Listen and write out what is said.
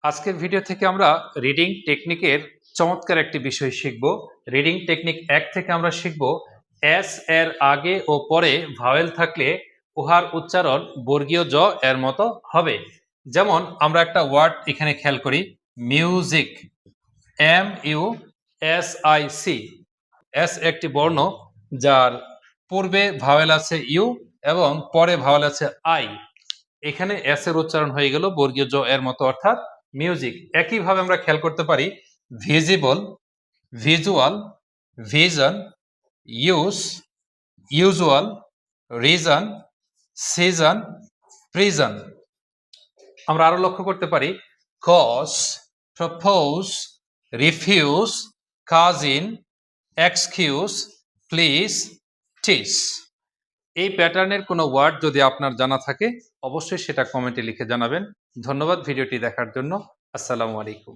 আজকের ভিডিও থেকে আমরা রিডিং টেকনিকের চমৎকার একটি বিষয় শিখব। রিডিং টেকনিক 1 থেকে আমরা শিখব এস এর আগে ও পরে ভাওয়েল থাকলে উহার উচ্চারণ বর্গীয় জ এর মতো হবে। যেমন আমরা একটা ওয়ার্ড এখানে খেয়াল করি, মিউজিক, MUSIC। এস একটি বর্ণ যার পূর্বে ভাওয়েল আছে ইউ এবং পরে ভাওয়েল আছে আই। এখানে এস এর উচ্চারণ হয়ে গেল বর্গীয় জ এর মতো, অর্থাৎ মিউজিক। একইভাবে আমরা খেয়াল করতে পারি visible, visual, vision, use, usual, reason, season, prison. আমরা আরো লক্ষ্য করতে পারি cause, propose, refuse, cousin, excuse, please, tease. এই প্যাটার্নের কোনো ওয়ার্ড যদি আপনার জানা থাকে অবশ্যই সেটা কমেন্টে লিখে জানাবেন। ধন্যবাদ ভিডিওটি দেখার জন্য। আসসালামু আলাইকুম।